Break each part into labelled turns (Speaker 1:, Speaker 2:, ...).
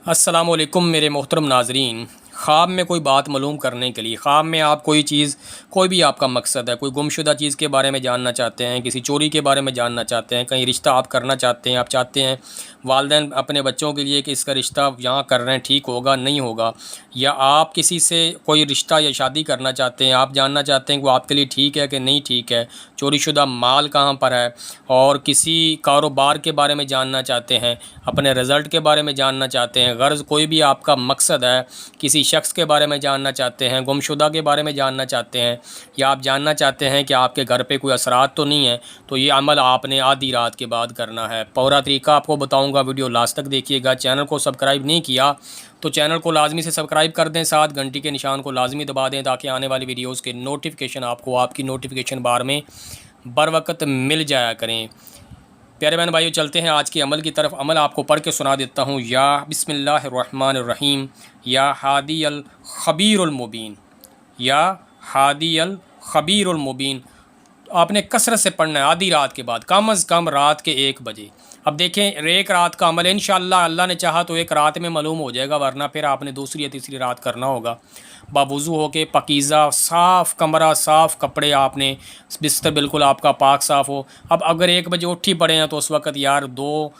Speaker 1: अस्सलाम वालेकुम मेरे मोहतरम नाजरीन। ख्वाब में कोई बात मालूम करने के लिए, ख्वाब में आप कोई चीज़, कोई भी आपका मकसद है, कोई गुमशुदा चीज़ के बारे में जानना चाहते हैं, किसी चोरी के बारे में जानना चाहते हैं, कहीं रिश्ता आप करना चाहते हैं, आप चाहते हैं वालिदैन अपने बच्चों के लिए कि इसका रिश्ता यहाँ कर रहे हैं, ठीक होगा नहीं होगा, या आप किसी से कोई रिश्ता या शादी करना चाहते हैं, आप जानना चाहते हैं कि वो आपके लिए ठीक है कि नहीं ठीक है, चोरीशुदा माल कहाँ पर है, और किसी कारोबार के बारे में जानना चाहते हैं, अपने रिज़ल्ट के बारे में जानना चाहते हैं, गर्ज़ कोई भी आपका मकसद है, किसी शख्स के बारे में जानना चाहते हैं, गुमशुदा के बारे में जानना चाहते हैं, या आप जानना चाहते हैं कि आपके घर पे कोई असरात तो नहीं है, तो ये अमल आपने आधी रात के बाद करना है। पूरा तरीका आपको बताऊंगा, वीडियो लास्ट तक देखिएगा। चैनल को सब्सक्राइब नहीं किया तो चैनल को लाजमी से सब्सक्राइब कर दें, साथ घंटी के निशान को लाजमी दबा दें ताकि आने वाली वीडियोज़ के नोटिफिकेशन आपको आपकी नोटिफिकेशन बार में बर वक्त मिल जाया करें। प्यारे बहन भाइयों, चलते हैं आज के अमल की तरफ। अमल आपको पढ़ के सुना देता हूँ। या बिस्मिल्लाहिर्रहमानिर्रहीम, या हादी अल खबीरुल मुबीन, या हादी अल खबीरुल मुबीन। आपने कसरत से पढ़ना है आधी रात के बाद, कम अज़ कम रात के 1 बजे। अब देखें, एक रात का अमल इंशाअल्लाह अल्लाह ने चाहा तो एक रात में मालूम हो जाएगा, वरना फिर आपने दूसरी या तीसरी रात करना होगा। बावुज़ू हो के पकीज़ा, साफ़ कमरा, साफ़ कपड़े, आपने बिस्तर बिल्कुल आपका पाक साफ़ हो। अब अगर 1 बजे उठी पड़े हैं तो उस वक़्त यार 2,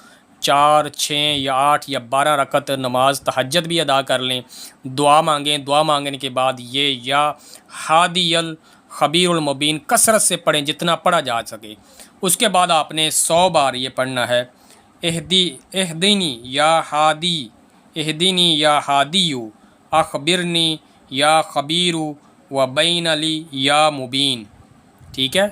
Speaker 1: 4, 6 या 8 या 12 रकत नमाज तहज्जुद भी अदा कर लें, दुआ मांगें। दुआ मांगने के बाद ये या हादी अल खबीरुल मुबीन कसरत से पढ़ें, जितना पढ़ा जा सके। उसके बाद आपने 100 बार ये पढ़ना है, एहदिनी या हादी, एहदिनी या हादियु, अखबिरनी या खबीरु, व बैन अली या मुबीन। ठीक है,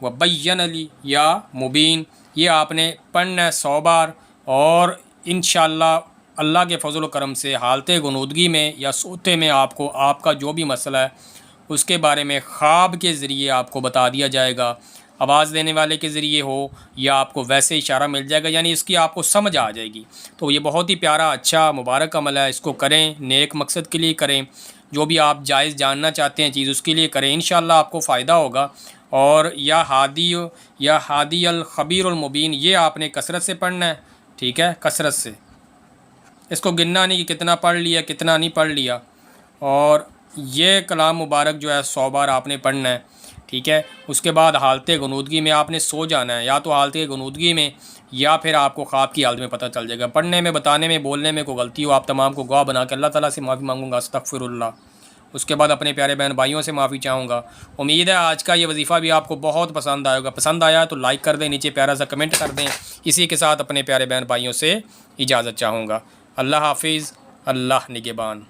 Speaker 1: व बैन अली या मुबीन, ये आपने पढ़ना है 100 बार। और इंशाअल्लाह अल्लाह के फजल व करम से हालते गुनूदगी में या सोते में आपको आपका जो भी मसला है उसके बारे में ख्वाब के ज़रिए आपको बता दिया जाएगा। आवाज़ देने वाले के ज़रिए हो या आपको वैसे इशारा मिल जाएगा, यानी इसकी आपको समझ आ जाएगी। तो ये बहुत ही प्यारा, अच्छा, मुबारक अमल है। इसको करें, नेक मकसद के लिए करें, जो भी आप जायज़ जानना चाहते हैं चीज़ उसके लिए करें, इंशाअल्लाह आपको फ़ायदा होगा। और या हादी अल खबीरुल मुबीन, ये आपने कसरत से पढ़ना है। ठीक है, कसरत से, इसको गिनना नहीं कि कितना पढ़ लिया कितना नहीं पढ़ लिया। और ये कलाम मुबारक जो है 100 बार आपने पढ़ना है। ठीक है, उसके बाद हालते गुनूदगी में आपने सो जाना है, या तो हालते गुनूदगी में या फिर आपको ख्वाब की हालत में पता चल जाएगा। पढ़ने में, बताने में, बोलने में कोई गलती हो, आप तमाम को गवाह बना के अल्लाह ताला से माफ़ी मांगूंगा, अस्तगफिरुल्लाह। उसके बाद अपने प्यारे बहन भाइयों से माफ़ी चाहूँगा। उम्मीद है आज का ये वजीफ़ा भी आपको बहुत पसंद आएगा। पसंद आया तो लाइक कर दें, नीचे प्यारा सा कमेंट कर दें। इसी के साथ अपने प्यारे बहन भाइयों से इजाज़त चाहूँगा। अल्लाह हाफिज़, अल्लाह निगहबान।